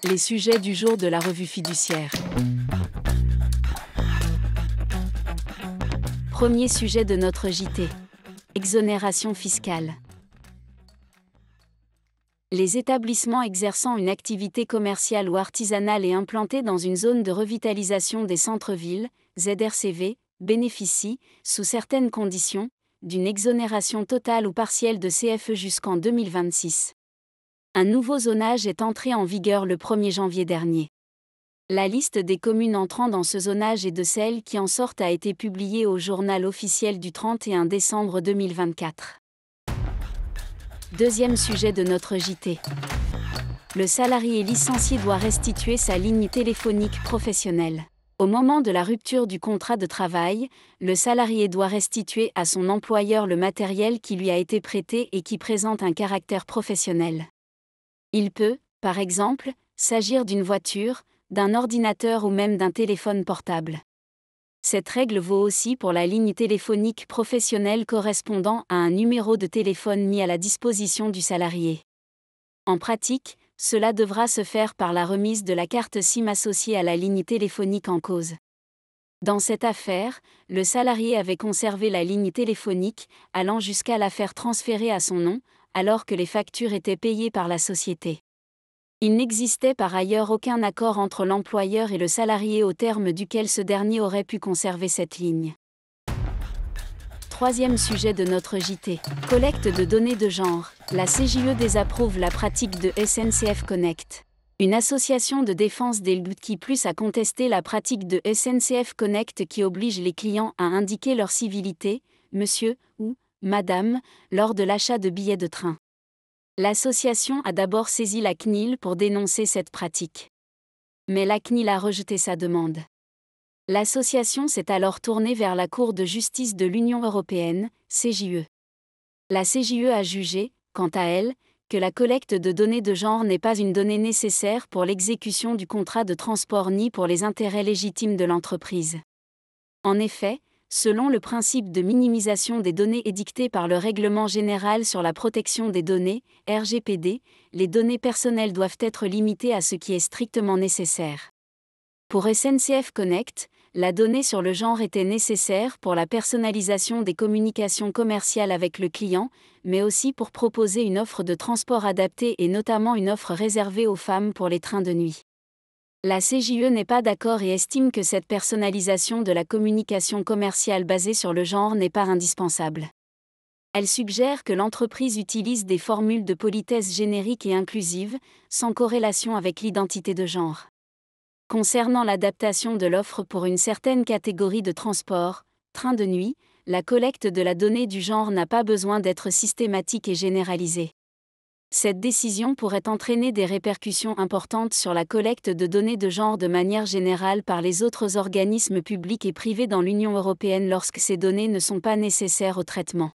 Les sujets du jour de la revue fiduciaire. Premier sujet de notre JT. Exonération fiscale. Les établissements exerçant une activité commerciale ou artisanale et implantés dans une zone de revitalisation des centres-villes, ZRCV, bénéficient, sous certaines conditions, d'une exonération totale ou partielle de CFE jusqu'en 2026. Un nouveau zonage est entré en vigueur le 1er janvier dernier. La liste des communes entrant dans ce zonage et de celles qui en sortent a été publiée au journal officiel du 31 décembre 2024. Deuxième sujet de notre JT. Le salarié licencié doit restituer sa ligne téléphonique professionnelle. Au moment de la rupture du contrat de travail, le salarié doit restituer à son employeur le matériel qui lui a été prêté et qui présente un caractère professionnel. Il peut, par exemple, s'agir d'une voiture, d'un ordinateur ou même d'un téléphone portable. Cette règle vaut aussi pour la ligne téléphonique professionnelle correspondant à un numéro de téléphone mis à la disposition du salarié. En pratique, cela devra se faire par la remise de la carte SIM associée à la ligne téléphonique en cause. Dans cette affaire, le salarié avait conservé la ligne téléphonique, allant jusqu'à la faire transférer à son nom, alors que les factures étaient payées par la société. Il n'existait par ailleurs aucun accord entre l'employeur et le salarié au terme duquel ce dernier aurait pu conserver cette ligne. Troisième sujet de notre JT. Collecte de données de genre. La CJE désapprouve la pratique de SNCF Connect. Une association de défense des LGBTQ+ a contesté la pratique de SNCF Connect qui oblige les clients à indiquer leur civilité, monsieur ou madame, lors de l'achat de billets de train. L'association a d'abord saisi la CNIL pour dénoncer cette pratique. Mais la CNIL a rejeté sa demande. L'association s'est alors tournée vers la Cour de justice de l'Union européenne, CJE. La CJE a jugé, quant à elle, que la collecte de données de genre n'est pas une donnée nécessaire pour l'exécution du contrat de transport ni pour les intérêts légitimes de l'entreprise. En effet, selon le principe de minimisation des données édicté par le Règlement général sur la protection des données, RGPD, les données personnelles doivent être limitées à ce qui est strictement nécessaire. Pour SNCF Connect, la donnée sur le genre était nécessaire pour la personnalisation des communications commerciales avec le client, mais aussi pour proposer une offre de transport adaptée et notamment une offre réservée aux femmes pour les trains de nuit. La CJE n'est pas d'accord et estime que cette personnalisation de la communication commerciale basée sur le genre n'est pas indispensable. Elle suggère que l'entreprise utilise des formules de politesse génériques et inclusives, sans corrélation avec l'identité de genre. Concernant l'adaptation de l'offre pour une certaine catégorie de transport, train de nuit, la collecte de la donnée du genre n'a pas besoin d'être systématique et généralisée. Cette décision pourrait entraîner des répercussions importantes sur la collecte de données de genre de manière générale par les autres organismes publics et privés dans l'Union européenne lorsque ces données ne sont pas nécessaires au traitement.